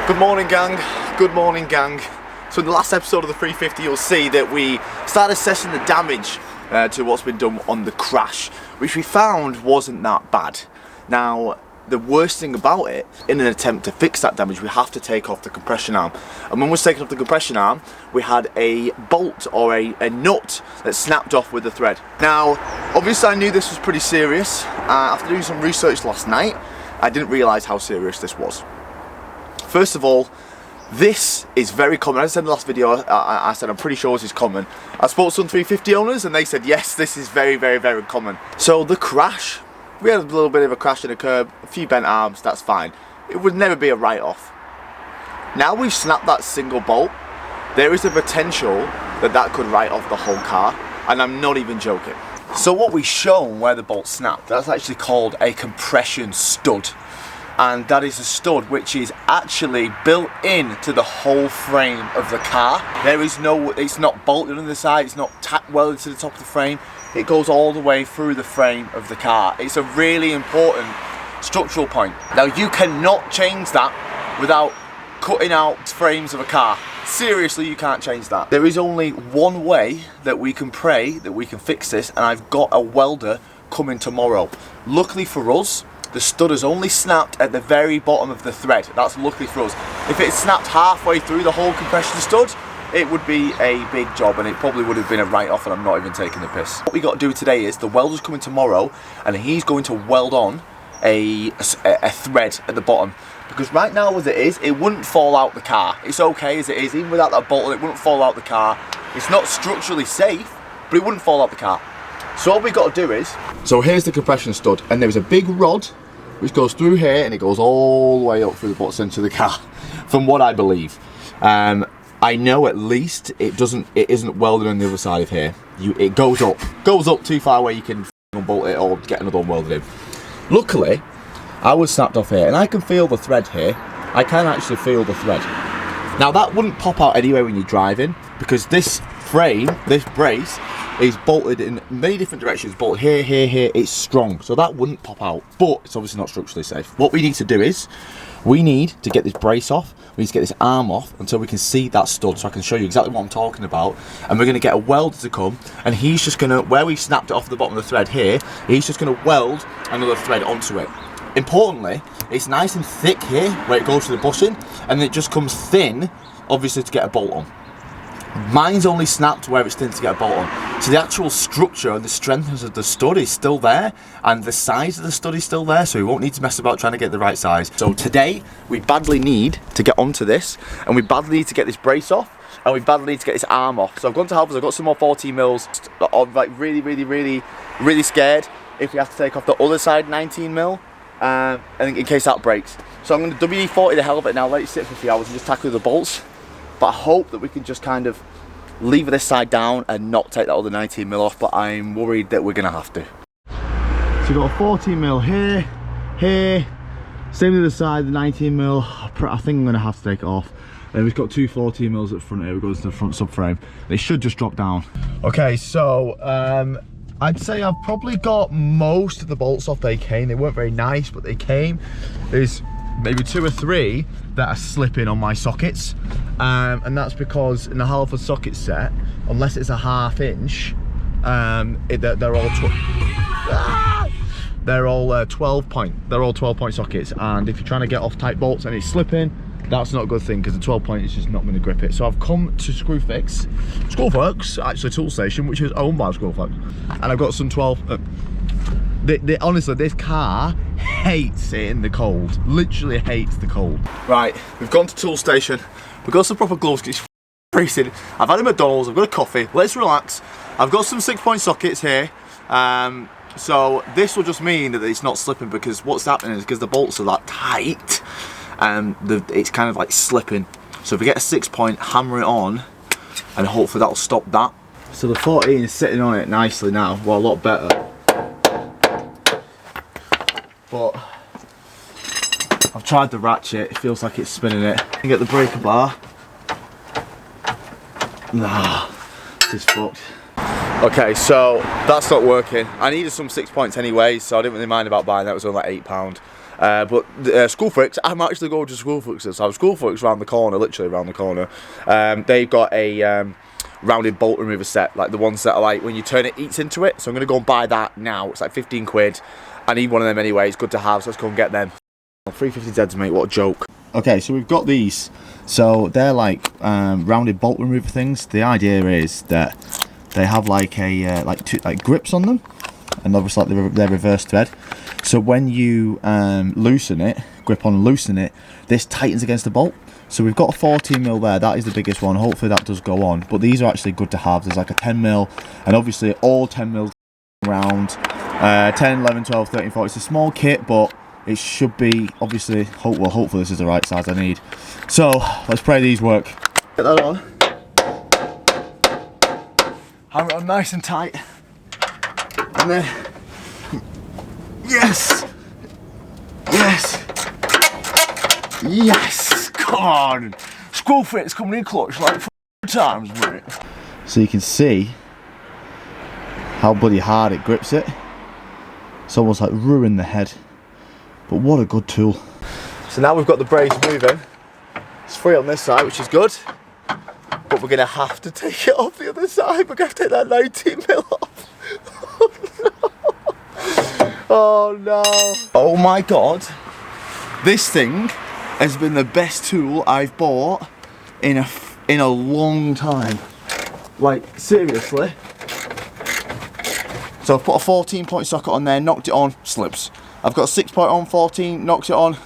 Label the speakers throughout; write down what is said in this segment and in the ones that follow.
Speaker 1: Good morning, gang. Good morning, gang. So in the last episode of the 350, you'll see that we started assessing the damage to what's been done on the crash, which we found wasn't that bad. Now, the worst thing about it, in an attempt to fix that damage, we have to take off the compression arm. And when we're taking off the compression arm, we had a bolt or a nut that snapped off with the thread. Now, obviously I knew this was pretty serious. After doing some research last night, I didn't realise how serious this was. First of all, this is very common. As I said in the last video, I said I'm pretty sure this is common. I spoke to some 350 owners and they said yes, this is very, very, very common. So the crash, we had a little bit of a crash in a curb, a few bent arms, that's fine. It would never be a write-off. Now we've snapped that single bolt, there is a potential that that could write off the whole car, and I'm not even joking. So what we've shown where the bolt snapped, that's actually called a compression stud. And that is a stud which is actually built into the whole frame of the car. There is no, it's not bolted on the side, it's not tack welded to the top of the frame. It goes all the way through the frame of the car. It's a really important structural point. Now you cannot change that without cutting out frames of a car. Seriously, you can't change that. There is only one way that we can pray that we can fix this, and I've got a welder coming tomorrow. Luckily for us, the stud has only snapped at the very bottom of the thread. That's luckily for us. If it snapped halfway through the whole compression stud, it would be a big job and it probably would have been a write-off, and I'm not even taking the piss. What we got to do today is the welder's coming tomorrow and he's going to weld on a thread at the bottom, because right now as it is, it wouldn't fall out the car. It's okay as it is, even without that bolt, it wouldn't fall out the car. It's not structurally safe, but it wouldn't fall out the car. So all we got to do is, so here's the compression stud, and there's a big rod which goes through here and it goes all the way up through the butt centre of the car, from what I believe. I know at least it isn't welded on the other side of here. It goes up too far where you can unbolt it or get another one welded in. Luckily, I was snapped off here and I can feel the thread here. I can actually feel the thread. Now that wouldn't pop out anyway when you're driving, because this frame, this brace, is bolted in many different directions. Bolted here, here, here. It's strong, so that wouldn't pop out, but it's obviously not structurally safe. What we need to do is, we need to get this brace off, we need to get this arm off until we can see that stud, so I can show you exactly what I'm talking about. And we're going to get a welder to come, and he's just going to, where we snapped it off the bottom of the thread here, he's just going to weld another thread onto it. Importantly, it's nice and thick here where it goes to the bushing, and it just comes thin, obviously, to get a bolt on. Mine's only snapped where it's thin to get a bolt on. So the actual structure and the strength of the stud is still there, and the size of the stud is still there, so we won't need to mess about trying to get the right size. So today, we badly need to get onto this, and we badly need to get this brace off, and we badly need to get this arm off. So I've gone to Halfords, I've got some more 14 mils. I'm like really scared if we have to take off the other side 19 mil, in case that breaks. So I'm going to WD-40 the hell of it now, let it sit for a few hours and just tackle the bolts. But I hope that we can just kind of leave this side down and not take that other 19 mil off, but I'm worried that we're going to have to. So you've got a 14 mil here, here, same with the side, the 19 mil, I think I'm going to have to take it off. And we've got two 14 mils at the front here, it goes to the front subframe. They should just drop down. Okay, so I'd say I've probably got most of the bolts off they came. They weren't very nice, but they came. There's maybe 2 or 3 that are slipping on my sockets, and that's because in the Halfords socket set, unless it's a 1/2 inch, they're all 12 point sockets, and if you're trying to get off tight bolts and it's slipping, that's not a good thing, because the 12 point is just not going to grip it. So I've come to Screwfix, actually Tool Station, which is owned by Screwfix, and I've got some 12. Honestly, this car hates it in the cold. Literally hates the cold. Right, we've gone to Tool Station. We've got some proper gloves because it's freezing. I've had a McDonald's, I've got a coffee. Let's relax. I've got some 6-point sockets here. So this will just mean that it's not slipping, because what's happening is because the bolts are that tight, it's kind of like slipping. So if we get a 6-point, hammer it on, and hopefully that'll stop that. So the 14 is sitting on it nicely now. Well, a lot better. But I've tried the ratchet, it feels like it's spinning it. You get the breaker bar. Nah, this is fucked. Okay, so that's not working. I needed some 6 points anyway, so I didn't really mind about buying that. It was only like £8. But Screwfix, I'm actually going to Screwfix this time. Screwfix around the corner, literally around the corner. They've got a rounded bolt remover set, like the ones that are like when you turn it eats into it. So I'm going to go and buy that now. It's like 15 quid. I need one of them anyway. It's good to have, so let's go and get them. 350 Zs, mate, what a joke. Okay, so we've got these. So they're like rounded bolt remover things. The idea is that they have like a like grips on them, and obviously like they're reverse thread. So when you loosen it, grip on and loosen it, this tightens against the bolt. So we've got a 14mm there, that is the biggest one. Hopefully that does go on. But these are actually good to have. There's like a 10mm, and obviously all 10mm round. 10, 11, 12, 13, 14. It's a small kit, but it should be, obviously, hopefully this is the right size I need. So, let's pray these work. Get that on. Hammer it on nice and tight. And then, yes! Yes! Yes! Come on! Screwfix coming in clutch like 4 times, mate. So you can see how bloody hard it grips it. It's almost like ruined the head. But what a good tool. So now we've got the brace moving. It's free on this side, which is good. But we're going to have to take it off the other side. We're going to have to take that 19mm off. Oh no. Oh my god. This thing has been the best tool I've bought in a long time. Like, seriously. So I've put a 14-point socket on there, knocked it on, slips. I've got a 6-point on, 14, knocks it on,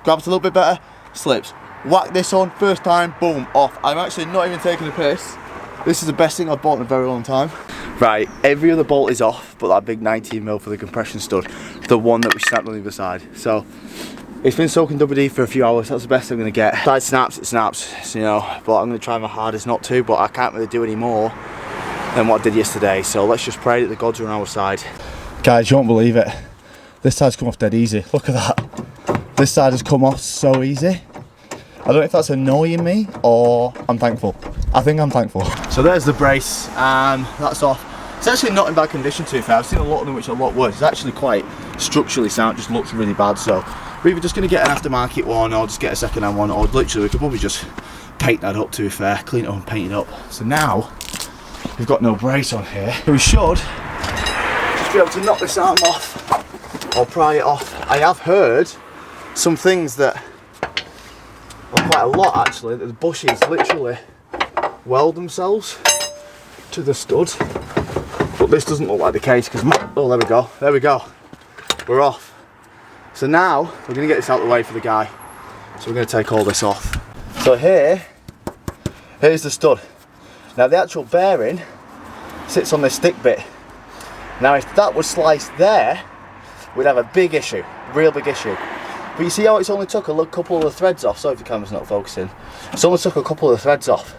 Speaker 1: grabs a little bit better, slips. Whack this on, first time, boom, off. I'm actually not even taking a piss. This is the best thing I've bought in a very long time. Right, every other bolt is off, but that big 19mm for the compression stud, the one that we snapped on the other side. So, it's been soaking WD for a few hours, that's the best I'm going to get. If it snaps, you know, but I'm going to try my hardest not to, but I can't really do any more than what I did yesterday. So let's just pray that the gods are on our side. Guys, you won't believe it. This side's come off dead easy, look at that. This side has come off so easy. I don't know if that's annoying me or I'm thankful. I think I'm thankful. So there's the brace, that's off. It's actually not in bad condition, to be fair. I've seen a lot of them which are a lot worse. It's actually quite structurally sound, just looks really bad. So we're either just going to get an aftermarket one or just get a second-hand one, or literally we could probably just paint that up, to be fair, clean it up and paint it up. So now we've got no brace on here. So we should just be able to knock this arm off or pry it off. I have heard some things that, well, quite a lot actually, that the bushes literally weld themselves to the stud, but this doesn't look like the case because, oh, there we go, we're off. So now we're going to get this out of the way for the guy, so we're going to take all this off. So here's the stud. Now the actual bearing sits on this stick bit. Now if that was sliced there, we'd have a big issue, real big issue. But you see how it's only took a couple of the threads off. Sorry if the camera's not focusing. It's only took a couple of the threads off.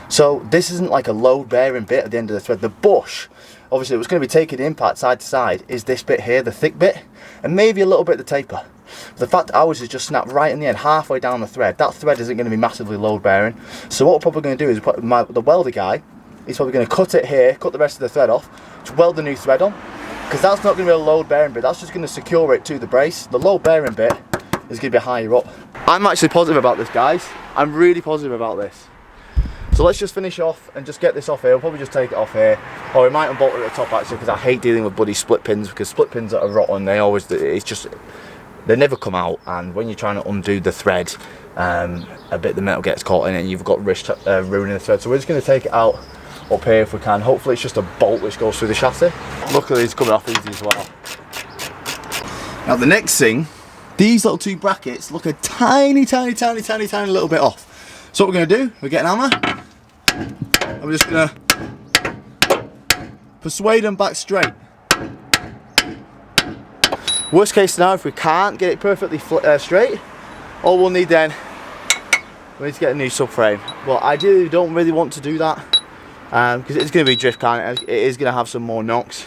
Speaker 1: So this isn't like a load bearing bit at the end of the thread. The bush, obviously it was going to be taking the impact side to side, is this bit here, the thick bit, and maybe a little bit of the taper. But the fact that ours is just snapped right in the end, halfway down the thread, that thread isn't going to be massively load bearing. So what we're probably going to do is the welder guy, he's probably going to cut it here, cut the rest of the thread off, to weld the new thread on, because that's not going to be a load bearing bit, that's just going to secure it to the brace. The load bearing bit is going to be higher up. I'm actually positive about this, guys. I'm really positive about this. So let's just finish off and just get this off here. We'll probably just take it off here, or we might unbolt it at the top actually, because I hate dealing with bloody split pins, because split pins that are rotten, they never come out, and when you're trying to undo the thread, a bit of the metal gets caught in it and you've got risk ruining the thread. So we're just going to take it out up here if we can. Hopefully it's just a bolt which goes through the chassis. Luckily it's coming off easy as well. Now the next thing, these little two brackets look a tiny little bit off. So what we're going to do, we're getting a hammer, and we're just going to persuade them back straight. Worst case scenario, if we can't get it perfectly straight, all we'll need then, we need to get a new subframe. Well, ideally we don't really want to do that, because it's going to be drift, can't it? It is going to have some more knocks.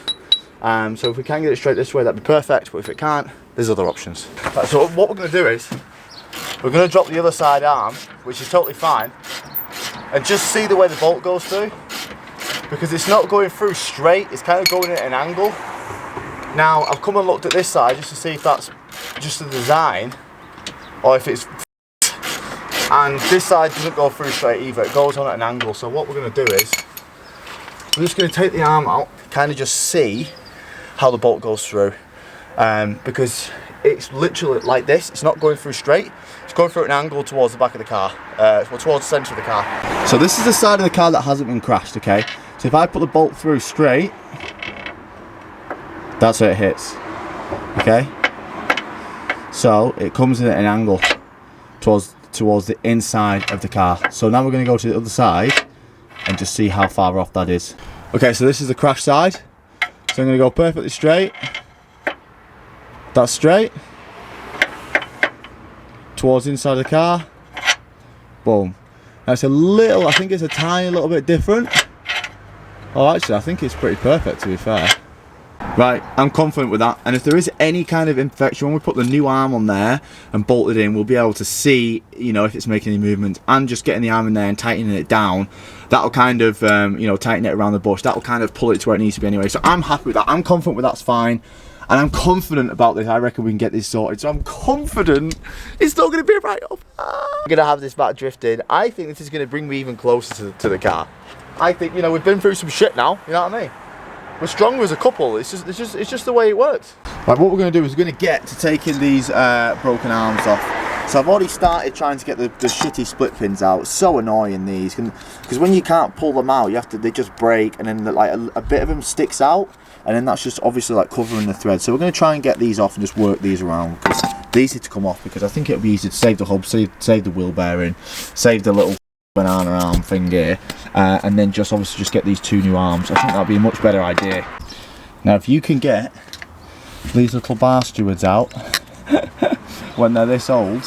Speaker 1: So if we can get it straight this way, that'd be perfect, but if it can't, there's other options. Right, so what we're going to do is, we're going to drop the other side arm, which is totally fine, and just see the way the bolt goes through, because it's not going through straight, it's kind of going at an angle. Now I've come and looked at this side just to see if that's just the design, or if it's and this side doesn't go through straight either, it goes on at an angle. So what we're going to do is we're just going to take the arm out, kind of just see how the bolt goes through, because it's literally like this. It's not going through straight, it's going through an angle towards the back of the car, towards the centre of the car. So this is the side of the car that hasn't been crashed, okay? So if I put the bolt through straight, that's where it hits, okay? So it comes in at an angle towards the inside of the car. So now we're going to go to the other side and just see how far off that is. Okay, so this is the crash side. So I'm going to go perfectly straight. That's straight. Towards the inside of the car. Boom. Now it's a little, I think it's a tiny little bit different. Oh, actually, I think it's pretty perfect, to be fair. Right, I'm confident with that, and if there is any kind of imperfection, when we put the new arm on there and bolt it in, we'll be able to see, you know, if it's making any movement, and just getting the arm in there and tightening it down, that'll kind of, you know, tighten it around the bush, that'll kind of pull it to where it needs to be anyway. So I'm happy with that, I'm confident with that's fine, and I'm confident about this. I reckon we can get this sorted, so I'm confident it's not going to be a write-off. I'm going to have this back drifted. I think this is going to bring me even closer to the car. I think, you know, we've been through some shit now, you know what I mean? We're stronger as a couple. It's just the way it works. Right, what we're going to do is we're going to get to taking these broken arms off. So I've already started trying to get the shitty split pins out. It's so annoying, these, because when you can't pull them out, they just break, and then like a bit of them sticks out, and then that's just obviously like covering the thread. So we're going to try and get these off and just work these around, because these need to come off, because I think it'll be easy to save the hub, save the wheel bearing, save the little banana arm thing here, and then just obviously just get these two new arms. I think that'd be a much better idea. Now if you can get these little bar stewards out when they're this old,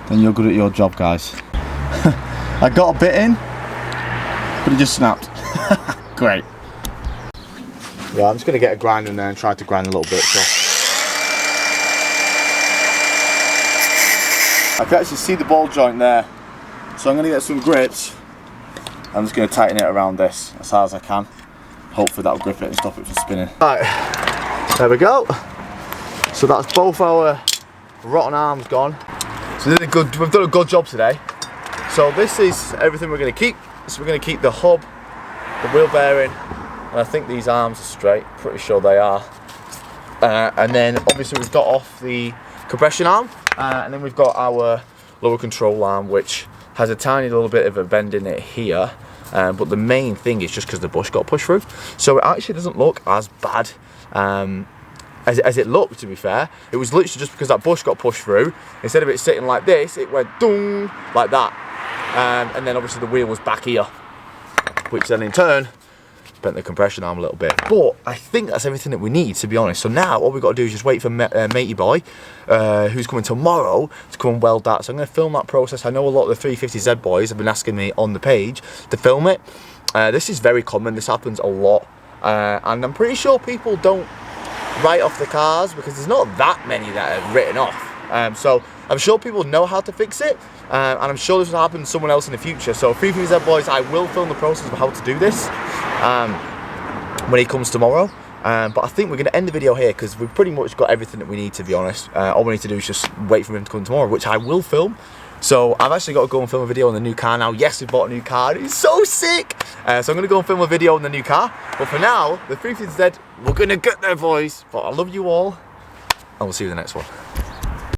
Speaker 1: then you're good at your job, guys. I got a bit in, but it just snapped. Great. Yeah, I'm just going to get a grinder in there and try to grind a little bit. So I can actually see the ball joint there. So I'm going to get some grips. I'm just going to tighten it around this as hard as I can. Hopefully that'll grip it and stop it from spinning. Right, there we go. So that's both our rotten arms gone. So we've done a good job today. So this is everything we're going to keep. So we're going to keep the hub, the wheel bearing, and I think these arms are straight. Pretty sure they are. And then obviously we've got off the compression arm, and then we've got our lower control arm, which has a tiny little bit of a bend in it here, but the main thing is just because the bush got pushed through. So it actually doesn't look as bad as it looked, to be fair. It was literally just because that bush got pushed through. Instead of it sitting like this, it went doom, like that. And then obviously the wheel was back here, which then in turn bent the compression arm a little bit. But I think that's everything that we need, to be honest. So now all we've got to do is just wait for matey boy, who's coming tomorrow, to come and weld that. So I'm going to film that process. I know a lot of the 350Z boys have been asking me on the page to film it. This is very common. This happens a lot. And I'm pretty sure people don't write off the cars because there's not that many that are written off. So I'm sure people know how to fix it. And I'm sure this will happen to someone else in the future. So 350Z boys, I will film the process of how to do this when he comes tomorrow. But I think we're going to end the video here because we've pretty much got everything that we need, to be honest. All we need to do is just wait for him to come tomorrow, which I will film. So I've actually got to go and film a video on the new car now. Yes, we bought a new car. It's so sick. So I'm going to go and film a video on the new car. But for now, the 350Z, we're going to get there, boys. But I love you all, and we'll see you in the next one.